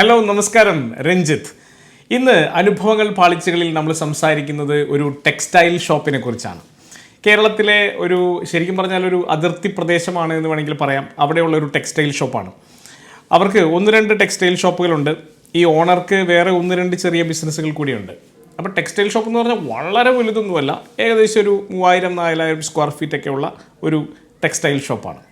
Hello നമസ്കാരം രഞ്ജിത്ത്. ഇന്ന് അനുഭവങ്ങൾ പാളിച്ചകളിൽ നമ്മൾ സംസാരിക്കുന്നത് ഒരു ടെക്സ്റ്റൈൽ ഷോപ്പിനെ കുറിച്ചാണ്. കേരളത്തിലെ ഒരു ശരിക്കും പറഞ്ഞാൽ ഒരു അതിർത്തി പ്രദേശമാണ് എന്ന് വേണമെങ്കിൽ പറയാം. അവിടെയുള്ള ഒരു ടെക്സ്റ്റൈൽ ഷോപ്പാണ്. അവർക്ക് 1-2 ടെക്സ്റ്റൈൽ ഷോപ്പുകളുണ്ട്. ഈ ഓണർക്ക് വേറെ 1-2 ചെറിയ ബിസിനസ്സുകൾ കൂടിയുണ്ട്. അപ്പോൾ ടെക്സ്റ്റൈൽ ഷോപ്പ് എന്ന് പറഞ്ഞാൽ വളരെ വലുതൊന്നുമല്ല, ഏകദേശം ഒരു 3000-4000 സ്ക്വയർ ഫീറ്റൊക്കെ ഉള്ള ഒരു ടെക്സ്റ്റൈൽ ഷോപ്പാണ്.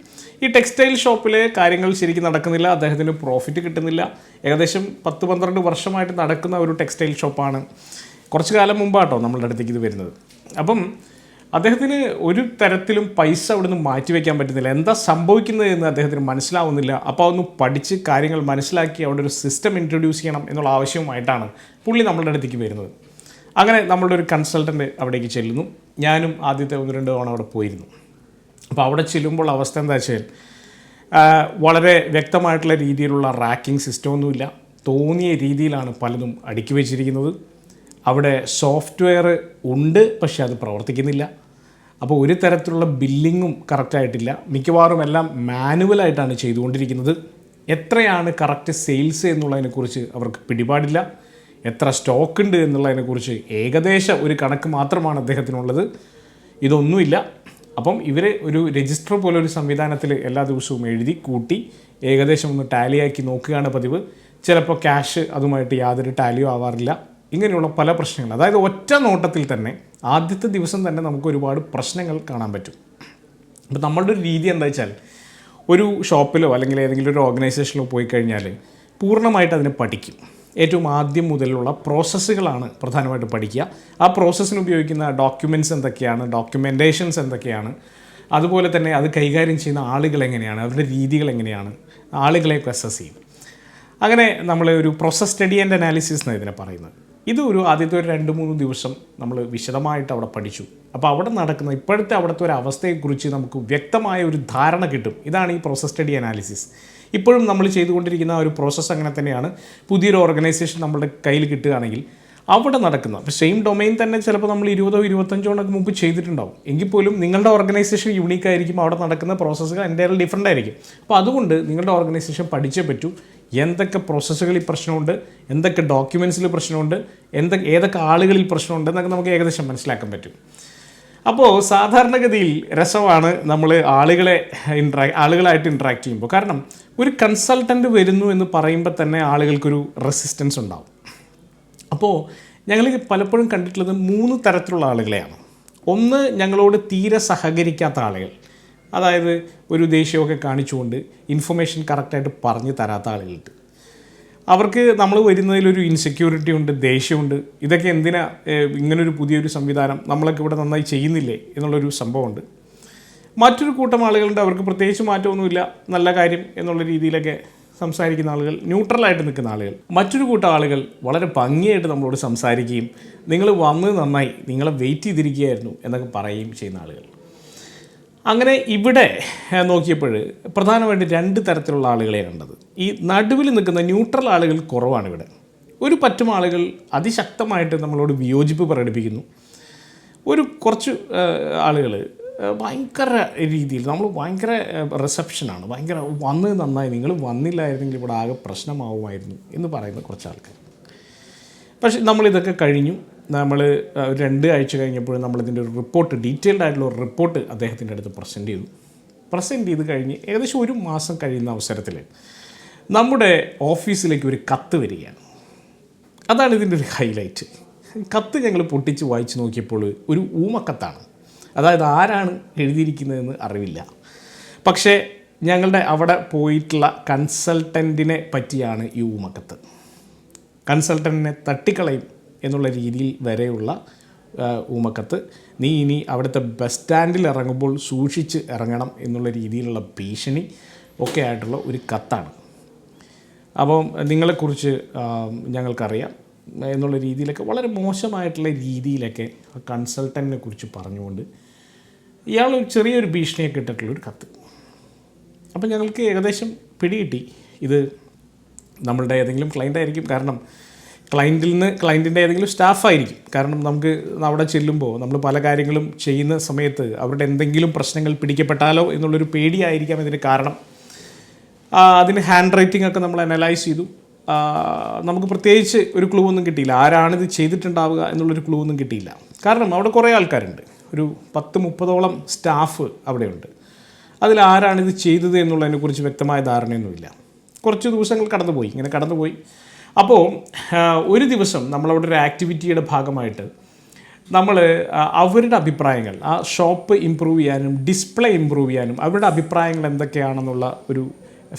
ഈ ടെക്സ്റ്റൈൽ ഷോപ്പിലെ കാര്യങ്ങൾ ശരിക്കും നടക്കുന്നില്ല, അദ്ദേഹത്തിന് പ്രോഫിറ്റ് കിട്ടുന്നില്ല. ഏകദേശം 10-12 വർഷമായിട്ട് നടക്കുന്ന ഒരു ടെക്സ്റ്റൈൽ ഷോപ്പാണ്. കുറച്ച് കാലം മുമ്പാട്ടോ നമ്മളുടെ അടുത്തേക്ക് ഇത് വരുന്നത്. അപ്പം അദ്ദേഹത്തിന് ഒരു തരത്തിലും പൈസ അവിടെ നിന്ന് മാറ്റിവെക്കാൻ പറ്റുന്നില്ല. എന്താ സംഭവിക്കുന്നത് എന്ന് അദ്ദേഹത്തിന് മനസ്സിലാവുന്നില്ല. അപ്പോൾ അതൊന്ന് പഠിച്ച് കാര്യങ്ങൾ മനസ്സിലാക്കി അവിടെ ഒരു സിസ്റ്റം ഇൻട്രൊഡ്യൂസ് ചെയ്യണം എന്നുള്ള ആവശ്യവുമായിട്ടാണ് പുള്ളി നമ്മളുടെ അടുത്തേക്ക് വരുന്നത്. അങ്ങനെ നമ്മളുടെ ഒരു കൺസൾട്ടൻറ്റ് അവിടേക്ക് ചെല്ലുന്നു. ഞാനും ആദ്യത്തെ 1-2 തവണ അവിടെ പോയിരുന്നു. അപ്പോൾ അവിടെ ചെല്ലുമ്പോൾ അവസ്ഥ എന്താ വെച്ചാൽ വളരെ വ്യക്തമായിട്ടുള്ള രീതിയിലുള്ള റാക്കിംഗ് സിസ്റ്റമൊന്നുമില്ല. തോന്നിയ രീതിയിലാണ് പലതും അടുക്കി വെച്ചിരിക്കുന്നത്. അവിടെ സോഫ്റ്റ്വെയർ ഉണ്ട്, പക്ഷേ അത് പ്രവർത്തിക്കുന്നില്ല. അപ്പോൾ ഒരു തരത്തിലുള്ള ബില്ലിങ്ങും കറക്റ്റായിട്ടില്ല. മിക്കവാറും എല്ലാം മാനുവലായിട്ടാണ് ചെയ്തുകൊണ്ടിരിക്കുന്നത്. എത്രയാണ് കറക്റ്റ് സെയിൽസ് എന്നുള്ളതിനെക്കുറിച്ച് അവർക്ക് പിടിപാടില്ല. എത്ര സ്റ്റോക്ക് ഉണ്ട് എന്നുള്ളതിനെക്കുറിച്ച് ഏകദേശം ഒരു കണക്ക് മാത്രമാണ് അദ്ദേഹത്തിനുള്ളത്. ഇതൊന്നുമില്ല. അപ്പം ഇവർ ഒരു രജിസ്റ്റർ പോലെ ഒരു സംവിധാനത്തിൽ എല്ലാ ദിവസവും എഴുതി കൂട്ടി ഏകദേശം ഒന്ന് ടാലിയാക്കി നോക്കുകയാണ് പതിവ്. ചിലപ്പോൾ ക്യാഷ് അതുമായിട്ട് യാതൊരു ടാലിയോ ആവാറില്ല. ഇങ്ങനെയുള്ള പല പ്രശ്നങ്ങൾ, അതായത് ഒറ്റ നോട്ടത്തിൽ തന്നെ ആദ്യത്തെ ദിവസം തന്നെ നമുക്ക് ഒരുപാട് പ്രശ്നങ്ങൾ കാണാൻ പറ്റും. അപ്പോൾ നമ്മളുടെ ഒരു രീതി എന്താ വെച്ചാൽ, ഒരു ഷോപ്പിലോ അല്ലെങ്കിൽ ഏതെങ്കിലും ഒരു ഓർഗനൈസേഷനിലോ പോയി കഴിഞ്ഞാൽ പൂർണ്ണമായിട്ട് അതിനെ പഠിക്കും. ഏറ്റവും ആദ്യം മുതലുള്ള പ്രോസസ്സുകളാണ് പ്രധാനമായിട്ട് പഠിക്കുക. ആ പ്രോസസ്സിന് ഉപയോഗിക്കുന്ന ഡോക്യുമെൻറ്റ്സ് എന്തൊക്കെയാണ്, ഡോക്യുമെൻറ്റേഷൻസ് എന്തൊക്കെയാണ്, അതുപോലെ തന്നെ അത് കൈകാര്യം ചെയ്യുന്ന ആളുകൾ എങ്ങനെയാണ്, അവരുടെ രീതികൾ എങ്ങനെയാണ്, ആളുകളെയൊക്കെ അസസ് ചെയ്യും. അങ്ങനെ നമ്മൾ ഒരു പ്രോസസ് സ്റ്റഡി ആൻഡ് അനാലിസിസ് എന്നാണ് ഇതിനെ പറയുന്നത്. ഇത് ഒരു ആദ്യത്തെ ഒരു 2-3 ദിവസം നമ്മൾ വിശദമായിട്ട് അവിടെ പഠിച്ചു. അപ്പോൾ അവിടെ നടക്കുന്ന ഇപ്പോഴത്തെ അവിടുത്തെ ഒരു അവസ്ഥയെക്കുറിച്ച് നമുക്ക് വ്യക്തമായ ഒരു ധാരണ കിട്ടും. ഇതാണ് ഈ പ്രോസസ് സ്റ്റഡി അനാലിസിസ്. ഇപ്പോഴും നമ്മൾ ചെയ്തുകൊണ്ടിരിക്കുന്ന ഒരു പ്രോസസ്സ് അങ്ങനെ തന്നെയാണ്. പുതിയൊരു ഓർഗനൈസേഷൻ നമ്മുടെ കയ്യിൽ കിട്ടുകയാണെങ്കിൽ അവിടെ നടക്കുന്ന ഇപ്പോൾ സെയിം ഡൊമൈൻ തന്നെ ചിലപ്പോൾ നമ്മൾ 20-25 മുമ്പ് ചെയ്തിട്ടുണ്ടാവും. എങ്കിൽ പോലും നിങ്ങളുടെ ഓർഗനൈസേഷൻ യൂണീക്ക് ആയിരിക്കും. അവിടെ നടക്കുന്ന പ്രോസസ്സുകൾ എൻ്റയർലി ഡിഫറൻ്റ് ആയിരിക്കും. അപ്പോൾ അതുകൊണ്ട് നിങ്ങളുടെ ഓർഗനൈസേഷൻ പഠിച്ചേ പറ്റൂ. എന്തൊക്കെ പ്രോസസ്സുകളിൽ പ്രശ്നമുണ്ട്, എന്തൊക്കെ ഡോക്യുമെൻറ്റ്സിൽ പ്രശ്നമുണ്ട്, ഏതൊക്കെ ആളുകളിൽ പ്രശ്നമുണ്ട് എന്നൊക്കെ നമുക്ക് ഏകദേശം മനസ്സിലാക്കാൻ പറ്റും. അപ്പോൾ സാധാരണഗതിയിൽ രസമാണ് നമ്മൾ ആളുകളായിട്ട് ഇൻട്രാക്ട് ചെയ്യുമ്പോൾ. കാരണം ഒരു കൺസൾട്ടൻറ്റ് വരുന്നു എന്ന് പറയുമ്പോൾ തന്നെ ആളുകൾക്കൊരു റെസിസ്റ്റൻസ് ഉണ്ടാവും. അപ്പോൾ ഞങ്ങൾ പലപ്പോഴും കണ്ടിട്ടുള്ളത് 3 തരത്തിലുള്ള ആളുകളെയാണ്. ഒന്ന്, ഞങ്ങളോട് തീരെ സഹകരിക്കാത്ത ആളുകൾ. അതായത് ഒരു ദേഷ്യമൊക്കെ കാണിച്ചുകൊണ്ട് ഇൻഫർമേഷൻ കറക്റ്റായിട്ട് പറഞ്ഞു തരാത്ത ആളുകളുണ്ട്. അവർക്ക് നമ്മൾ വരുന്നതിലൊരു ഇൻസെക്യൂരിറ്റി ഉണ്ട്, ദേഷ്യമുണ്ട്. ഇതൊക്കെ എന്തിനാ ഇങ്ങനൊരു പുതിയൊരു സംവിധാനം നമ്മളൊക്കെ ഇവിടെ നന്നായി ചെയ്യുന്നില്ലേ എന്നുള്ളൊരു സംഭവമുണ്ട്. മറ്റൊരു കൂട്ടം ആളുകളുണ്ട്, അവർക്ക് പ്രത്യേകിച്ച് മാറ്റമൊന്നുമില്ല, നല്ല കാര്യം എന്നുള്ള രീതിയിലൊക്കെ സംസാരിക്കുന്ന ആളുകൾ, ന്യൂട്രലായിട്ട് നിൽക്കുന്ന ആളുകൾ. മറ്റൊരു കൂട്ടം ആളുകൾ വളരെ ഭംഗിയായിട്ട് നമ്മളോട് സംസാരിക്കുകയും നിങ്ങൾ വന്നത് നന്നായി, നിങ്ങളെ വെയിറ്റ് ചെയ്തിരിക്കുകയായിരുന്നു എന്നൊക്കെ പറയുകയും ചെയ്യുന്ന ആളുകൾ. അങ്ങനെ ഇവിടെ നോക്കിയപ്പോൾ പ്രധാനമായിട്ട് 2 തരത്തിലുള്ള ആളുകളെ കണ്ടത്. ഈ നടുവിൽ നിൽക്കുന്ന ന്യൂട്രൽ ആളുകൾ കുറവാണ് ഇവിടെ. ഒരു പറ്റം ആളുകൾ അതിശക്തമായിട്ട് നമ്മളോട് വിയോജിപ്പ് പ്രകടിപ്പിക്കുന്നു. കുറച്ച് ആളുകൾ ഭയങ്കര രീതിയിൽ ഭയങ്കര റിസപ്ഷനാണ്, ഭയങ്കര വന്നത് നന്നായി, നിങ്ങൾ വന്നില്ലായിരുന്നെങ്കിൽ ഇവിടെ ആകെ പ്രശ്നമാവുമായിരുന്നു എന്ന് പറയുന്ന കുറച്ച് ആൾക്കാർ. പക്ഷേ നമ്മളിതൊക്കെ കഴിഞ്ഞു. നമ്മൾ 2 ആഴ്ച കഴിഞ്ഞപ്പോൾ നമ്മളിതിൻ്റെ ഒരു റിപ്പോർട്ട്, ഡീറ്റെയിൽഡ് ആയിട്ടുള്ള ഒരു റിപ്പോർട്ട് അദ്ദേഹത്തിൻ്റെ അടുത്ത് പ്രസൻറ്റ് ചെയ്ത് കഴിഞ്ഞ് ഏകദേശം 1 മാസം കഴിയുന്ന അവസരത്തിൽ നമ്മുടെ ഓഫീസിലേക്ക് ഒരു കത്ത് വരികയാണ്. അതാണ് ഇതിൻ്റെ ഒരു ഹൈലൈറ്റ്. കത്ത് ഞങ്ങൾ പൊട്ടിച്ച് വായിച്ച് നോക്കിയപ്പോൾ ഒരു ഊമക്കത്താണ്. അതായത് ആരാണ് എഴുതിയിരിക്കുന്നതെന്ന് അറിവില്ല. പക്ഷേ ഞങ്ങളുടെ അവിടെ പോയിട്ടുള്ള കൺസൾട്ടൻറ്റിനെ പറ്റിയാണ് ഈ ഊമക്കത്ത്. കൺസൾട്ടൻറ്റിനെ തട്ടിക്കളയും എന്നുള്ള രീതിയിൽ വരെയുള്ള ഊമക്കത്ത്. നീ ഇനി അവിടുത്തെ ബസ് സ്റ്റാൻഡിൽ ഇറങ്ങുമ്പോൾ സൂക്ഷിച്ച് ഇറങ്ങണം എന്നുള്ള രീതിയിലുള്ള ഭീഷണി ഒക്കെ ആയിട്ടുള്ള ഒരു കത്താണ്. അപ്പം നിങ്ങളെക്കുറിച്ച് ഞങ്ങൾക്കറിയാം എന്നുള്ള രീതിയിലൊക്കെ വളരെ മോശമായിട്ടുള്ള രീതിയിലൊക്കെ കൺസൾട്ടൻറ്റിനെ കുറിച്ച് പറഞ്ഞുകൊണ്ട് ഇയാൾ ചെറിയൊരു ഭീഷണിയൊക്കെ ഇട്ടിട്ടുള്ളൊരു കത്ത്. അപ്പം ഞങ്ങൾക്ക് ഏകദേശം പിടികിട്ടി ഇത് നമ്മളുടെ ഏതെങ്കിലും ക്ലയൻ്റ് ആയിരിക്കും. കാരണം ക്ലയൻറ്റിൻ്റെ ഏതെങ്കിലും സ്റ്റാഫായിരിക്കും. കാരണം നമുക്ക് അവിടെ ചെല്ലുമ്പോൾ നമ്മൾ പല കാര്യങ്ങളും ചെയ്യുന്ന സമയത്ത് അവരുടെ എന്തെങ്കിലും പ്രശ്നങ്ങൾ പിടിക്കപ്പെട്ടാലോ എന്നുള്ളൊരു പേടിയായിരിക്കാം ഇതിന് കാരണം. അതിന് ഹാൻഡ് റൈറ്റിംഗ് ഒക്കെ നമ്മൾ അനലൈസ് ചെയ്തു. നമുക്ക് പ്രത്യേകിച്ച് ഒരു ക്ലൂ ഒന്നും കിട്ടിയില്ല. ആരാണിത് ചെയ്തിട്ടുണ്ടാവുക എന്നുള്ളൊരു ക്ലൂ ഒന്നും കിട്ടിയില്ല. കാരണം അവിടെ കുറേ ആൾക്കാരുണ്ട്, ഒരു 10-30ഓളം സ്റ്റാഫ് അവിടെയുണ്ട്. അതിലാരാണിത് ചെയ്തത് എന്നുള്ളതിനെക്കുറിച്ച് വ്യക്തമായ ധാരണയൊന്നുമില്ല. കുറച്ച് ദിവസങ്ങൾ കടന്നുപോയി. അപ്പോൾ ഒരു ദിവസം നമ്മളവിടെ ഒരു ആക്ടിവിറ്റിയുടെ ഭാഗമായിട്ട് നമ്മൾ അവരുടെ അഭിപ്രായങ്ങൾ, ആ ഷോപ്പ് ഇമ്പ്രൂവ് ചെയ്യാനും ഡിസ്പ്ലേ ഇമ്പ്രൂവ് ചെയ്യാനും അവരുടെ അഭിപ്രായങ്ങൾ എന്തൊക്കെയാണെന്നുള്ള ഒരു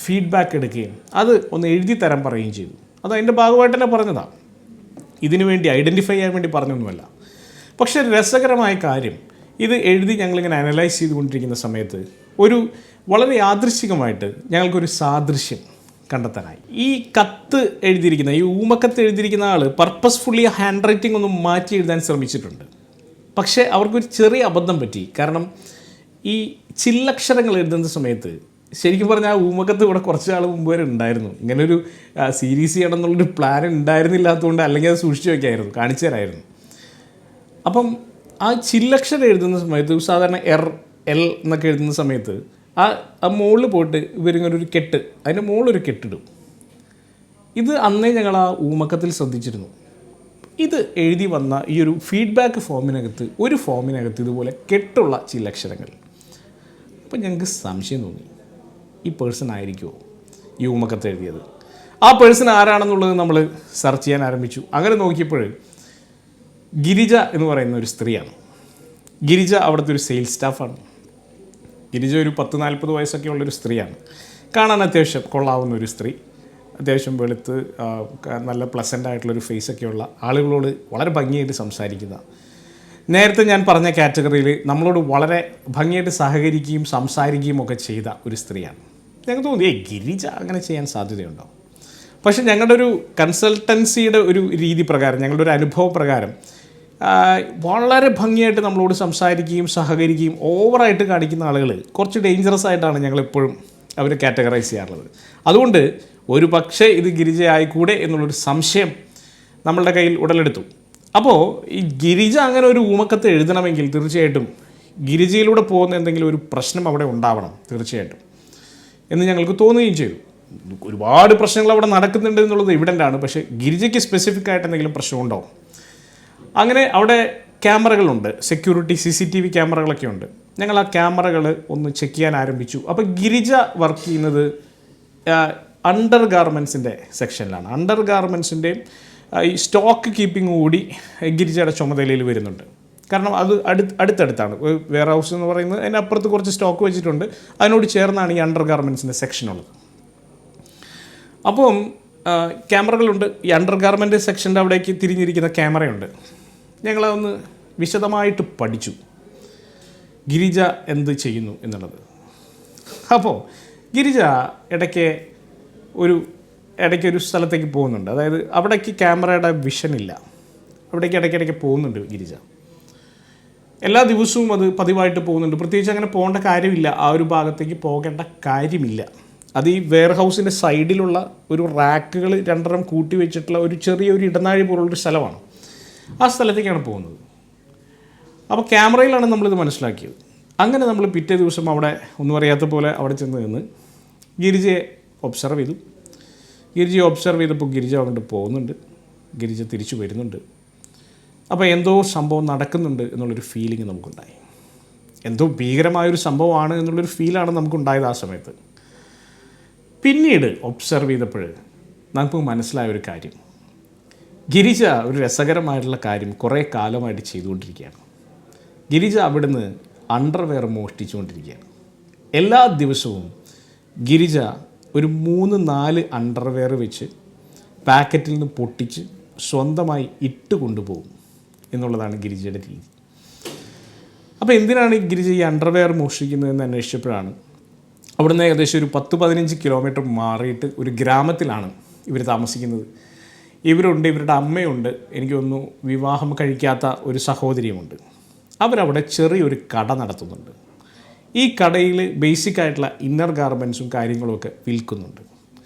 ഫീഡ്ബാക്ക് എടുക്കുകയും അത് ഒന്ന് എഴുതി തരാൻ പറയുകയും ചെയ്തു. അത് അതിൻ്റെ ഭാഗമായിട്ട് തന്നെ പറഞ്ഞതാണ്. ഇതിനു വേണ്ടി ഐഡൻറ്റിഫൈ ചെയ്യാൻ വേണ്ടി പറഞ്ഞൊന്നുമല്ല. പക്ഷേ രസകരമായ കാര്യം, ഇത് എഴുതി ഞങ്ങളിങ്ങനെ അനലൈസ് ചെയ്തുകൊണ്ടിരിക്കുന്ന സമയത്ത് ഒരു വളരെ യാദൃശ്ചികമായിട്ട് ഞങ്ങൾക്കൊരു സാദൃശ്യം കണ്ടെത്താനായി. ഈ കത്ത് എഴുതിയിരിക്കുന്ന, ഈ ഊമക്കത്ത് എഴുതിയിരിക്കുന്ന ആൾ പർപ്പസ്ഫുള്ളി ഹാൻഡ് റൈറ്റിംഗ് ഒന്ന് മാറ്റി എഴുതാൻ ശ്രമിച്ചിട്ടുണ്ട്. പക്ഷേ അവർക്കൊരു ചെറിയ അബദ്ധം പറ്റി. കാരണം ഈ ചില്ലക്ഷരങ്ങൾ എഴുതുന്ന സമയത്ത് ശരിക്കും പറഞ്ഞാൽ ആ ഊമക്കത്ത് ഇവിടെ കുറച്ച് നാൾ മുമ്പ് വരെ ഉണ്ടായിരുന്നു. ഇങ്ങനൊരു സീരീസ് ചെയ്യണമെന്നുള്ളൊരു പ്ലാൻ ഉണ്ടായിരുന്നില്ലാത്തതുകൊണ്ട്, അല്ലെങ്കിൽ അത് സൂക്ഷിച്ച് വയ്ക്കായിരുന്നു, കാണിച്ചു തരായിരുന്നു. അപ്പം ആ ചില്ലക്ഷരം എഴുതുന്ന സമയത്ത് സാധാരണ എൽ എന്നൊക്കെ എഴുതുന്ന സമയത്ത് ആ മുകളിൽ പോയിട്ട് ഇവരിങ്ങനെ ഒരു കെട്ട്, അതിൻ്റെ മുകളിലൊരു കെട്ടിടും. ഇത് അന്നേ ഞങ്ങൾ ആ ഊമക്കത്തിൽ ശ്രദ്ധിച്ചിരുന്നു. ഇത് എഴുതി വന്ന ഈ ഒരു ഫീഡ്ബാക്ക് ഫോമിനകത്ത് ഇതുപോലെ കെട്ടുള്ള ചില്ലക്ഷരങ്ങൾ. അപ്പം ഞങ്ങൾക്ക് സംശയം തോന്നി, ഈ പേഴ്സൺ ആയിരിക്കുമോ ഈ ഊമക്കത്ത് എഴുതിയത്? ആ പേഴ്സൺ ആരാണെന്നുള്ളത് നമ്മൾ സെർച്ച് ചെയ്യാൻ ആരംഭിച്ചു. അങ്ങനെ നോക്കിയപ്പോൾ ഗിരിജ എന്ന് പറയുന്ന ഒരു സ്ത്രീയാണ്. ഗിരിജ അവിടുത്തെ ഒരു സെയിൽസ് സ്റ്റാഫാണ്. ഗിരിജ ഒരു 10-40 വയസ്സൊക്കെ ഉള്ളൊരു സ്ത്രീയാണ്. കാണാൻ അത്യാവശ്യം കൊള്ളാവുന്ന ഒരു സ്ത്രീ, അത്യാവശ്യം വെളുത്ത് നല്ല പ്ലസൻ്റ് ആയിട്ടുള്ളൊരു ഫേസൊക്കെയുള്ള, ആളുകളോട് വളരെ ഭംഗിയായിട്ട് സംസാരിക്കുന്ന, നേരത്തെ ഞാൻ പറഞ്ഞ കാറ്റഗറിയിൽ നമ്മളോട് വളരെ ഭംഗിയായിട്ട് സഹകരിക്കുകയും സംസാരിക്കുകയും ഒക്കെ ചെയ്ത ഒരു സ്ത്രീയാണ്. ഞങ്ങൾക്ക് തോന്നി ഗിരിജ അങ്ങനെ ചെയ്യാൻ സാധ്യതയുണ്ടോ? പക്ഷേ ഞങ്ങളുടെ ഒരു കൺസൾട്ടൻസിയുടെ ഒരു രീതി പ്രകാരം, ഞങ്ങളുടെ ഒരു അനുഭവ പ്രകാരം വളരെ ഭംഗിയായിട്ട് നമ്മളോട് സംസാരിക്കുകയും സഹകരിക്കുകയും ഓവറായിട്ട് കാണിക്കുന്ന ആളുകൾ കുറച്ച് ഡേഞ്ചറസ് ആയിട്ടാണ് ഞങ്ങളെപ്പോഴും അവർ കാറ്റഗറൈസ് ചെയ്യാറുള്ളത്. അതുകൊണ്ട് ഒരു പക്ഷേ ഇത് ഗിരിജ ആയിക്കൂടെ എന്നുള്ളൊരു സംശയം നമ്മളുടെ കയ്യിൽ ഉടലെടുത്തു. അപ്പോൾ ഈ ഗിരിജ അങ്ങനെ ഒരു ഊമക്കത്ത് എഴുതണമെങ്കിൽ തീർച്ചയായിട്ടും ഗിരിജയിലൂടെ പോകുന്ന എന്തെങ്കിലും ഒരു പ്രശ്നം അവിടെ ഉണ്ടാവണം തീർച്ചയായിട്ടും എന്ന് ഞങ്ങൾക്ക് തോന്നുകയും ചെയ്തു. ഒരുപാട് പ്രശ്നങ്ങൾ അവിടെ നടക്കുന്നുണ്ട് എന്നുള്ളത് എവിഡൻ്റാണ്. പക്ഷേ ഗിരിജയ്ക്ക് സ്പെസിഫിക് ആയിട്ട് എന്തെങ്കിലും പ്രശ്നമുണ്ടോ? അങ്ങനെ അവിടെ ക്യാമറകളുണ്ട്, സെക്യൂരിറ്റി CCTV ക്യാമറകളൊക്കെ ഉണ്ട്. ഞങ്ങൾ ആ ക്യാമറകൾ ഒന്ന് ചെക്ക് ചെയ്യാൻ ആരംഭിച്ചു. അപ്പോൾ ഗിരിജ വർക്ക് ചെയ്യുന്നത് അണ്ടർ ഗാർമെൻസിൻ്റെ സെക്ഷനിലാണ്. അണ്ടർ ഗാർമെൻസിൻ്റെയും ഈ സ്റ്റോക്ക് കീപ്പിംഗ് കൂടി ഗിരിജയുടെ ചുമതലയിൽ വരുന്നുണ്ട്. കാരണം അത് അടുത്തടുത്താണ്. വെയർ ഹൗസ് എന്ന് പറയുന്നത് അതിനപ്പുറത്ത് കുറച്ച് സ്റ്റോക്ക് വെച്ചിട്ടുണ്ട്, അതിനോട് ചേർന്നാണ് ഈ അണ്ടർ ഗാർമെൻസിൻ്റെ സെക്ഷനുള്ളത്. അപ്പം ക്യാമറകളുണ്ട്. ഈ അണ്ടർ ഗാർമെൻറ്റ് സെക്ഷൻ്റെ അവിടേക്ക് തിരിഞ്ഞിരിക്കുന്ന ക്യാമറയുണ്ട്. ഞങ്ങളതൊന്ന് വിശദമായിട്ട് പഠിച്ചു, ഗിരിജ എന്ത് ചെയ്യുന്നു എന്നുള്ളത്. അപ്പോൾ ഗിരിജ ഇടയ്ക്ക് ഒരു സ്ഥലത്തേക്ക് പോകുന്നുണ്ട്. അതായത് അവിടേക്ക് ക്യാമറയുടെ വിഷനില്ല, അവിടേക്ക് ഇടയ്ക്കിടയ്ക്ക് പോകുന്നുണ്ട് ഗിരിജ. എല്ലാ ദിവസവും അത് പതിവായിട്ട് പോകുന്നുണ്ട്. പ്രത്യേകിച്ച് അങ്ങനെ പോകേണ്ട കാര്യമില്ല, ആ ഒരു ഭാഗത്തേക്ക് പോകേണ്ട കാര്യമില്ല. അത് ഈ വെയർ ഹൗസിൻ്റെ സൈഡിലുള്ള ഒരു റാക്കുകൾ 2 കൂട്ടി വെച്ചിട്ടുള്ള ഒരു ചെറിയൊരു ഇടനാഴി പോലുള്ളൊരു സ്ഥലമാണ്. ആ സ്ഥലത്തേക്കാണ് പോകുന്നത്. അപ്പോൾ ക്യാമറയിലാണ് നമ്മളിത് മനസ്സിലാക്കിയത്. അങ്ങനെ നമ്മൾ പിറ്റേ ദിവസം അവിടെ ഒന്നും അറിയാത്ത പോലെ അവിടെ ചെന്ന് നിന്ന് ഗിരിജയെ ഒബ്സർവ് ചെയ്തു. ഗിരിജയെ ഒബ്സർവ് ചെയ്തപ്പോൾ ഗിരിജ അങ്ങോട്ട് പോകുന്നുണ്ട്, ഗിരിജ തിരിച്ചു വരുന്നുണ്ട്. അപ്പോൾ എന്തോ സംഭവം നടക്കുന്നുണ്ട് എന്നുള്ളൊരു ഫീലിംഗ് നമുക്കുണ്ടായി. എന്തോ ഭീകരമായൊരു സംഭവമാണ് എന്നുള്ളൊരു ഫീലാണ് നമുക്കുണ്ടായത് ആ സമയത്ത്. പിന്നീട് ഒബ്സർവ് ചെയ്തപ്പോൾ നമുക്ക് മനസ്സിലായ ഒരു കാര്യം, ഗിരിജ ഒരു രസകരമായിട്ടുള്ള കാര്യം കുറേ കാലമായിട്ട് ചെയ്തുകൊണ്ടിരിക്കുകയാണ്. ഗിരിജ അവിടുന്ന് അണ്ടർവെയർ മോഷ്ടിച്ചുകൊണ്ടിരിക്കുകയാണ്. എല്ലാ ദിവസവും ഗിരിജ ഒരു 3-4 അണ്ടർവെയർ വെച്ച് പാക്കറ്റിൽ നിന്ന് പൊട്ടിച്ച് സ്വന്തമായി ഇട്ട് കൊണ്ടുപോകും എന്നുള്ളതാണ് ഗിരിജയുടെ രീതി. അപ്പോൾ എന്തിനാണ് ഗിരിജ ഈ അണ്ടർവെയർ മോഷ്ടിക്കുന്നതെന്ന് അന്വേഷിച്ചപ്പോഴാണ് അവിടുന്ന് ഏകദേശം ഒരു 10-15 കിലോമീറ്റർ മാറിയിട്ട് ഒരു ഗ്രാമത്തിലാണ് ഇവർ താമസിക്കുന്നത്. ഇവരുണ്ട്, ഇവരുടെ അമ്മയുണ്ട്, എനിക്ക് തോന്നുന്നു വിവാഹം കഴിക്കാത്ത ഒരു സഹോദരിയുമുണ്ട്. അവരവിടെ ചെറിയൊരു കട നടത്തുന്നുണ്ട്. ഈ കടയിൽ ബേസിക് ആയിട്ടുള്ള ഇന്നർ ഗാർമെൻറ്റ്സും കാര്യങ്ങളുമൊക്കെ വിൽക്കുന്നുണ്ട്.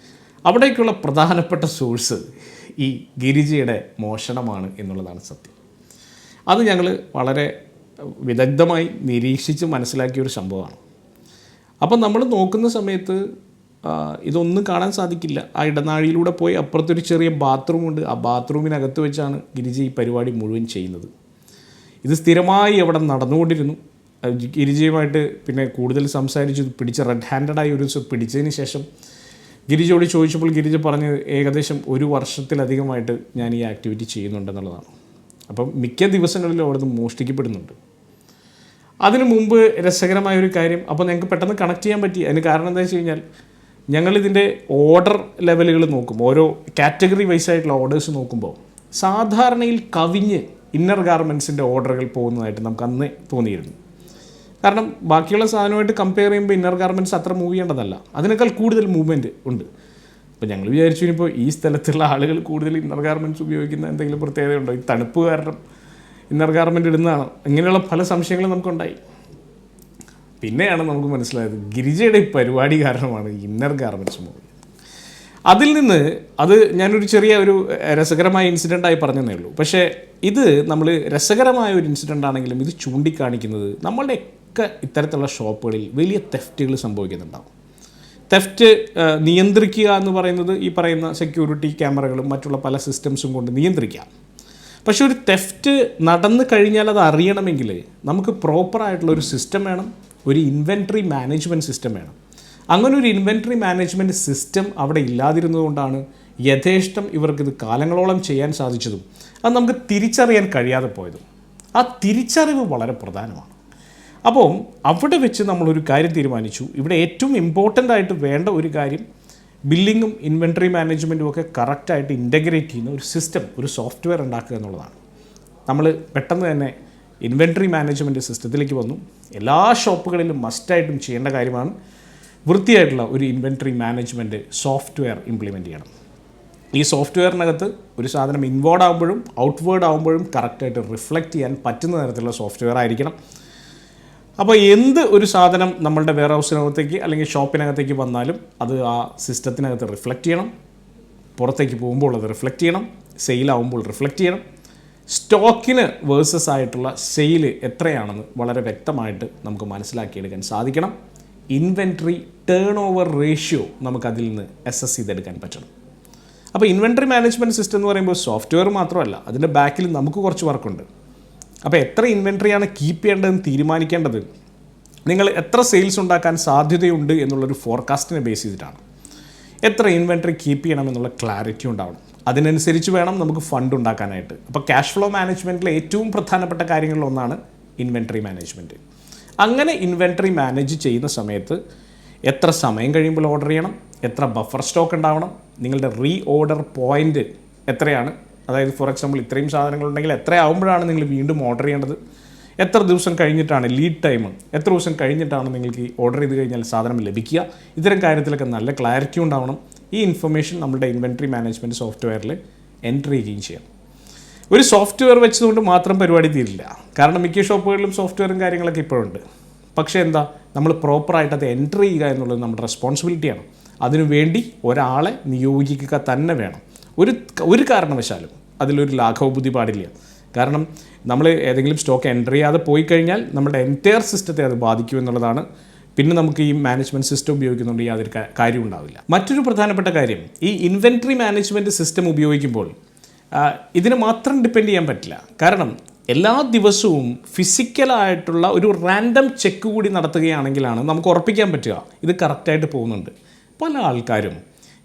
അവിടേക്കുള്ള പ്രധാനപ്പെട്ട സോഴ്സ് ഈ ഗിരിജയുടെ മോഷണമാണ് എന്നുള്ളതാണ് സത്യം. അത് ഞങ്ങൾ വളരെ വിദഗ്ധമായി നിരീക്ഷിച്ച് മനസ്സിലാക്കിയൊരു സംഭവമാണ്. അപ്പം നമ്മൾ നോക്കുന്ന സമയത്ത് ഇതൊന്നും കാണാൻ സാധിക്കില്ല. ആ ഇടനാഴിയിലൂടെ പോയി അപ്പുറത്തൊരു ചെറിയ ബാത്റൂമുണ്ട്. ആ ബാത്റൂമിനകത്ത് വെച്ചാണ് ഗിരിജ ഈ പരിപാടി മുഴുവൻ ചെയ്യുന്നത്. ഇത് സ്ഥിരമായി അവിടെ നടന്നുകൊണ്ടിരുന്നു. ഗിരിജയുമായിട്ട് പിന്നെ കൂടുതൽ സംസാരിച്ചു. പിടിച്ച് റെഡ് ഹാൻഡഡായി ഒരു ദിവസം പിടിച്ചതിന് ശേഷം ഗിരിജയോട് ചോദിച്ചപ്പോൾ ഗിരിജ പറഞ്ഞ് ഏകദേശം 1 വർഷത്തിലധികമായിട്ട് ഞാൻ ഈ ആക്ടിവിറ്റി ചെയ്യുന്നുണ്ടെന്നുള്ളതാണ്. അപ്പം മിക്ക ദിവസങ്ങളിലും അവിടെ നിന്ന് മോഷ്ടിക്കപ്പെടുന്നുണ്ട്. അതിനു മുമ്പ് രസകരമായൊരു കാര്യം, അപ്പോൾ ഞങ്ങൾക്ക് പെട്ടെന്ന് കണക്ട് ചെയ്യാൻ പറ്റി. അതിന് കാരണം എന്താ വെച്ച് കഴിഞ്ഞാൽ ഞങ്ങളിതിൻ്റെ ഓർഡർ ലെവലുകൾ നോക്കും, ഓരോ കാറ്റഗറി വൈസായിട്ടുള്ള ഓർഡേഴ്സ് നോക്കുമ്പോൾ സാധാരണയിൽ കവിഞ്ഞ് ഇന്നർ ഗാർമെൻറ്റ്സിൻ്റെ ഓർഡറുകൾ പോകുന്നതായിട്ട് നമുക്ക് അന്ന് തോന്നിയിരുന്നു. കാരണം ബാക്കിയുള്ള സാധനമായിട്ട് കമ്പയർ ചെയ്യുമ്പോൾ ഇന്നർ ഗാർമെൻറ്റ്സ് അത്ര മൂവ് ചെയ്യേണ്ടതല്ല, അതിനേക്കാൾ കൂടുതൽ മൂവ്മെൻറ്റ് ഉണ്ട്. അപ്പോൾ ഞങ്ങൾ വിചാരിച്ചു ഇനിയിപ്പോൾ ഈ സ്ഥലത്തുള്ള ആളുകൾ കൂടുതൽ ഇന്നർ ഗാർമെൻറ്റ്സ് ഉപയോഗിക്കുന്ന എന്തെങ്കിലും പ്രത്യേകതയുണ്ടോ, ഈ തണുപ്പ് കാരണം ഇന്നർ ഗാർമെൻറ്റ് ഇടുന്നതാണ്, ഇങ്ങനെയുള്ള പല സംശയങ്ങളും നമുക്കുണ്ടായി. പിന്നെയാണ് നമുക്ക് മനസ്സിലായത് ഗിരിജയുടെ ഈ പരിപാടി കാരണമാണ് ഇന്നർ ഗാർമെൻറ്റ്സ് മൂവ്. അതിൽ നിന്ന് അത് ഞാനൊരു ചെറിയ ഒരു രസകരമായ ഇൻസിഡൻ്റായി പറഞ്ഞതേ ഉള്ളൂ. പക്ഷേ ഇത് നമ്മൾ രസകരമായ ഒരു ഇൻസിഡൻ്റ് ആണെങ്കിലും ഇത് ചൂണ്ടിക്കാണിക്കുന്നത് നമ്മളുടെയൊക്കെ ഇത്തരത്തിലുള്ള ഷോപ്പുകളിൽ വലിയ തെഫ്റ്റുകൾ സംഭവിക്കുന്നുണ്ടാവും. തെഫ്റ്റ് നിയന്ത്രിക്കുക എന്ന് പറയുന്നത് ഈ പറയുന്ന സെക്യൂരിറ്റി ക്യാമറകളും മറ്റുള്ള പല സിസ്റ്റംസും കൊണ്ട് നിയന്ത്രിക്കാം. പക്ഷെ ഒരു തെഫ്റ്റ് നടന്നു കഴിഞ്ഞാൽ അത് അറിയണമെങ്കിൽ നമുക്ക് പ്രോപ്പറായിട്ടുള്ളൊരു സിസ്റ്റം വേണം, ഒരു ഇൻവെൻട്രി മാനേജ്മെൻറ്റ് സിസ്റ്റം വേണം. അങ്ങനെ ഒരു ഇൻവെൻട്രി മാനേജ്മെൻറ്റ് സിസ്റ്റം അവിടെ ഇല്ലാതിരുന്നതുകൊണ്ടാണ് യഥേഷ്ടം ഇവർക്കിത് കാലങ്ങളോളം ചെയ്യാൻ സാധിച്ചതും അത് നമുക്ക് തിരിച്ചറിയാൻ കഴിയാതെ പോയതും. ആ തിരിച്ചറിവ് വളരെ പ്രധാനമാണ്. അപ്പോൾ അവിടെ വെച്ച് നമ്മളൊരു കാര്യം തീരുമാനിച്ചു. ഇവിടെ ഏറ്റവും ഇമ്പോർട്ടൻ്റ് ആയിട്ട് വേണ്ട ഒരു കാര്യം ബില്ലിങ്ങും ഇൻവെൻട്രി മാനേജ്മെൻറ്റും ഒക്കെ കറക്റ്റായിട്ട് ഇൻ്റഗ്രേറ്റ് ചെയ്യുന്ന ഒരു സിസ്റ്റം, ഒരു സോഫ്റ്റ്വെയർ ഉണ്ടാക്കുക എന്നുള്ളതാണ്. നമ്മൾ പെട്ടെന്ന് തന്നെ ഇൻവെൻട്രി മാനേജ്മെൻറ്റ് സിസ്റ്റത്തിലേക്ക് വന്നു. എല്ലാ ഷോപ്പുകളിലും മസ്റ്റായിട്ടും ചെയ്യേണ്ട കാര്യമാണ് വൃത്തിയായിട്ടുള്ള ഒരു ഇൻവെൻട്രി മാനേജ്മെൻറ്റ് സോഫ്റ്റ്വെയർ ഇംപ്ലിമെൻറ്റ് ചെയ്യണം. ഈ സോഫ്റ്റ്വെയറിനകത്ത് ഒരു സാധനം ഇൻവേർഡ് ആകുമ്പോഴും ഔട്ട്വേർഡ് ആകുമ്പോഴും കറക്റ്റായിട്ട് റിഫ്ലക്റ്റ് ചെയ്യാൻ പറ്റുന്ന തരത്തിലുള്ള സോഫ്റ്റ്വെയർ ആയിരിക്കണം. അപ്പോൾ എന്ത് ഒരു സാധനം നമ്മളുടെ വെയർ ഹൗസിനകത്തേക്ക് അല്ലെങ്കിൽ ഷോപ്പിനകത്തേക്ക് വന്നാലും അത് ആ സിസ്റ്റത്തിനകത്ത് റിഫ്ലക്റ്റ് ചെയ്യണം. പുറത്തേക്ക് പോകുമ്പോൾ അത് റിഫ്ലക്റ്റ് ചെയ്യണം. സെയിലാവുമ്പോൾ റിഫ്ലക്റ്റ് ചെയ്യണം. സ്റ്റോക്കിന് വേഴ്സസ് ആയിട്ടുള്ള സെയിൽ എത്രയാണെന്ന് വളരെ വ്യക്തമായിട്ട് നമുക്ക് മനസ്സിലാക്കിയെടുക്കാൻ സാധിക്കണം. ഇൻവെൻട്രി ടേൺ ഓവർ റേഷ്യോ നമുക്കതിൽ നിന്ന് അസസ് ചെയ്തെടുക്കാൻ പറ്റണം. അപ്പോൾ ഇൻവെൻട്രി മാനേജ്മെൻറ്റ് സിസ്റ്റം എന്ന് പറയുമ്പോൾ സോഫ്റ്റ്വെയർ മാത്രമല്ല, അതിൻ്റെ ബാക്കിൽ നമുക്ക് കുറച്ച് വർക്കുണ്ട്. അപ്പോൾ എത്ര ഇൻവെൻട്രിയാണ് കീപ്പ് ചെയ്യേണ്ടതെന്ന് തീരുമാനിക്കേണ്ടത് നിങ്ങൾ എത്ര സെയിൽസ് ഉണ്ടാക്കാൻ സാധ്യതയുണ്ട് എന്നുള്ളൊരു ഫോർകാസ്റ്റിനെ ബേസ് ചെയ്തിട്ടാണ്. എത്ര ഇൻവെൻട്രി കീപ്പ് ചെയ്യണമെന്നുള്ള ക്ലാരിറ്റി ഉണ്ടാവണം. അതിനനുസരിച്ച് വേണം നമുക്ക് ഫണ്ട് ഉണ്ടാക്കാനായിട്ട്. അപ്പോൾ ക്യാഷ് ഫ്ലോ മാനേജ്മെൻറ്റിലെ ഏറ്റവും പ്രധാനപ്പെട്ട കാര്യങ്ങളിലൊന്നാണ് ഇൻവെൻട്രി മാനേജ്മെൻറ്റ്. അങ്ങനെ ഇൻവെൻട്രി മാനേജ് ചെയ്യുന്ന സമയത്ത് എത്ര സമയം കഴിയുമ്പോൾ ഓർഡർ ചെയ്യണം, എത്ര ബഫർ സ്റ്റോക്ക് ഉണ്ടാവണം, നിങ്ങളുടെ റീ ഓർഡർ പോയിൻ്റ് എത്രയാണ്, അതായത് ഫോർ എക്സാമ്പിൾ ഇത്രയും സാധനങ്ങളുണ്ടെങ്കിൽ എത്ര ആകുമ്പോഴാണ് നിങ്ങൾ വീണ്ടും ഓർഡർ ചെയ്യേണ്ടത്, എത്ര ദിവസം കഴിഞ്ഞിട്ടാണ് ലീഡ് ടൈം, എത്ര ദിവസം കഴിഞ്ഞിട്ടാണ് നിങ്ങൾക്ക് ഓർഡർ ചെയ്ത് കഴിഞ്ഞാൽ സാധനം ലഭിക്കുക, ഇത്തരം കാര്യത്തിലൊക്കെ നല്ല ക്ലാരിറ്റി ഉണ്ടാവണം. ഈ ഇൻഫർമേഷൻ നമ്മുടെ ഇൻവെൻട്രി മാനേജ്മെൻറ്റ് സോഫ്റ്റ്വെയറിൽ എൻട്രി ചെയ്യുകയും ചെയ്യാം. ഒരു സോഫ്റ്റ്വെയർ വെച്ചതുകൊണ്ട് മാത്രം പരിപാടി തീരില്ല. കാരണം മിക്ക ഷോപ്പുകളിലും സോഫ്റ്റ്വെയറും കാര്യങ്ങളൊക്കെ ഇപ്പോഴുണ്ട്. പക്ഷേ എന്താ, നമ്മൾ പ്രോപ്പറായിട്ട് അത് എൻട്രി ചെയ്യുക എന്നുള്ളത് നമ്മുടെ റെസ്പോൺസിബിലിറ്റിയാണ്. അതിനുവേണ്ടി ഒരാളെ നിയോഗിക്കുക തന്നെ വേണം. ഒരു കാരണവശാലും അതിലൊരു ലാഘവബുദ്ധി പാടില്ല. കാരണം നമ്മൾ ഏതെങ്കിലും സ്റ്റോക്ക് എൻട്രി ചെയ്യാതെ പോയി കഴിഞ്ഞാൽ നമ്മുടെ എൻറ്റയർ സിസ്റ്റത്തെ അത് ബാധിക്കും എന്നുള്ളതാണ്. പിന്നെ നമുക്ക് ഈ മാനേജ്മെൻറ്റ് സിസ്റ്റം ഉപയോഗിക്കുന്നുണ്ട് യാതൊരു കാര്യം ഉണ്ടാവില്ല. മറ്റൊരു പ്രധാനപ്പെട്ട കാര്യം, ഈ ഇൻവെൻട്രി മാനേജ്മെൻറ്റ് സിസ്റ്റം ഉപയോഗിക്കുമ്പോൾ ഇതിനെ മാത്രം ഡിപ്പെൻഡ് ചെയ്യാൻ പറ്റില്ല. കാരണം എല്ലാ ദിവസവും ഫിസിക്കലായിട്ടുള്ള ഒരു റാൻഡം ചെക്ക് കൂടി നടത്തുകയാണെങ്കിലാണ് നമുക്ക് ഉറപ്പിക്കാൻ പറ്റുക ഇത് കറക്റ്റായിട്ട് പോകുന്നുണ്ട്. പല ആൾക്കാരും,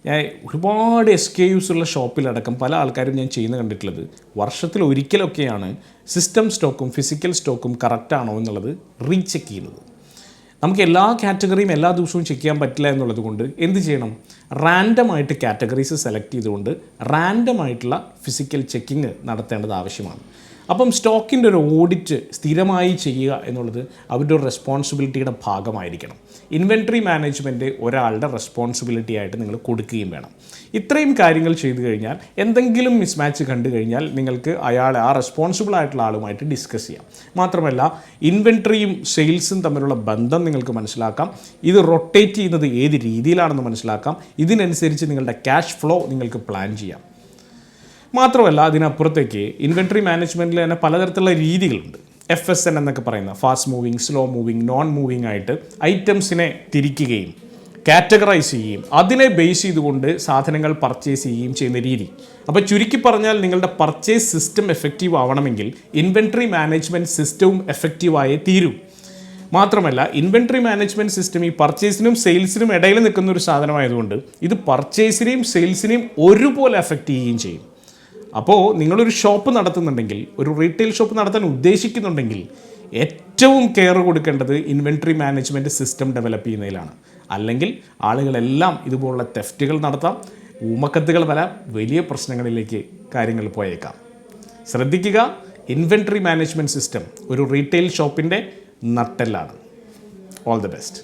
ഞാൻ ഒരുപാട് SKUs ഉള്ള ഷോപ്പിലടക്കം പല ആൾക്കാരും ഞാൻ ചെയ്യുന്ന കണ്ടിട്ടുള്ളത് വർഷത്തിൽ ഒരിക്കലൊക്കെയാണ് സിസ്റ്റം സ്റ്റോക്കും ഫിസിക്കൽ സ്റ്റോക്കും കറക്റ്റാണോ എന്നുള്ളത് റീചെക്ക് ചെയ്യുന്നത്. നമുക്ക് എല്ലാ കാറ്റഗറിയും എല്ലാ ദിവസവും ചെക്ക് ചെയ്യാൻ പറ്റില്ല എന്നുള്ളത് കൊണ്ട് എന്ത് ചെയ്യണം, റാൻഡമായിട്ട് കാറ്റഗറീസ് സെലക്ട് ചെയ്തുകൊണ്ട് റാൻഡമായിട്ടുള്ള ഫിസിക്കൽ ചെക്കിങ് നടത്തേണ്ടത് ആവശ്യമാണ്. അപ്പം സ്റ്റോക്കിൻ്റെ ഒരു ഓഡിറ്റ് സ്ഥിരമായി ചെയ്യുക എന്നുള്ളത് അവരുടെ ഒരു റെസ്പോൺസിബിലിറ്റിയുടെ ഭാഗമായിരിക്കണം. ഇൻവെൻട്രി മാനേജ്മെൻറ്റ് ഒരാളുടെ റെസ്പോൺസിബിലിറ്റി ആയിട്ട് നിങ്ങൾ കൊടുക്കുകയും വേണം. ഇത്രയും കാര്യങ്ങൾ ചെയ്തു കഴിഞ്ഞാൽ എന്തെങ്കിലും മിസ്മാച്ച് കണ്ടു കഴിഞ്ഞാൽ നിങ്ങൾക്ക് അയാളെ ആ റെസ്പോൺസിബിൾ ആയിട്ടുള്ള ആളുമായിട്ട് ഡിസ്കസ് ചെയ്യാം. മാത്രമല്ല ഇൻവെൻട്രിയും സെയിൽസും തമ്മിലുള്ള ബന്ധം നിങ്ങൾക്ക് മനസ്സിലാക്കാം. ഇത് റൊട്ടേറ്റ് ചെയ്യുന്നത് ഏത് രീതിയിലാണെന്ന് മനസ്സിലാക്കാം. ഇതിനനുസരിച്ച് നിങ്ങളുടെ ക്യാഷ് ഫ്ലോ നിങ്ങൾക്ക് പ്ലാൻ ചെയ്യാം. മാത്രമല്ല അതിനപ്പുറത്തേക്ക് ഇൻവെൻട്രി മാനേജ്മെൻറ്റിൽ തന്നെ പലതരത്തിലുള്ള രീതികളുണ്ട്. FSN എന്നൊക്കെ പറയുന്ന fast moving, slow moving, non moving ആയിട്ട് ഐറ്റംസിനെ തിരിക്കുകയും കാറ്റഗറൈസ് ചെയ്യുകയും അതിനെ ബേസ് ചെയ്തുകൊണ്ട് സാധനങ്ങൾ പർച്ചേസ് ചെയ്യുകയും ചെയ്യുന്ന രീതി. അപ്പോൾ ചുരുക്കി പറഞ്ഞാൽ നിങ്ങളുടെ പർച്ചേസ് സിസ്റ്റം എഫക്റ്റീവ് ആവണമെങ്കിൽ ഇൻവെൻട്രി മാനേജ്മെൻറ്റ് സിസ്റ്റവും എഫക്റ്റീവായേ തീരൂ. മാത്രമല്ല ഇൻവെൻട്രി മാനേജ്മെൻറ്റ് സിസ്റ്റം ഈ പർച്ചേസിനും സെയിൽസിനും ഇടയിൽ നിൽക്കുന്ന ഒരു സാധനമായതുകൊണ്ട് ഇത് പർച്ചേസിനെയും സെയിൽസിനെയും ഒരുപോലെ എഫക്റ്റ് ചെയ്യുകയും ചെയ്യും. അപ്പോൾ നിങ്ങളൊരു ഷോപ്പ് നടത്തുന്നുണ്ടെങ്കിൽ, ഒരു റീറ്റെയിൽ ഷോപ്പ് നടത്താൻ ഉദ്ദേശിക്കുന്നുണ്ടെങ്കിൽ ഏറ്റവും കെയർ കൊടുക്കേണ്ടത് ഇൻവെൻട്രി മാനേജ്മെൻറ്റ് സിസ്റ്റം ഡെവലപ്പ് ചെയ്യുന്നതിലാണ്. അല്ലെങ്കിൽ ആളുകളെല്ലാം ഇതുപോലുള്ള തെഫ്റ്റുകൾ നടത്താം, ഊമക്കത്തുകൾ വരാം, വലിയ പ്രശ്നങ്ങളിലേക്ക് കാര്യങ്ങൾ പോയേക്കാം. ശ്രദ്ധിക്കുക, ഇൻവെൻട്രി മാനേജ്മെൻറ്റ് സിസ്റ്റം ഒരു റീറ്റെയിൽ ഷോപ്പിൻ്റെ നട്ടെല്ലാണ്. All the best.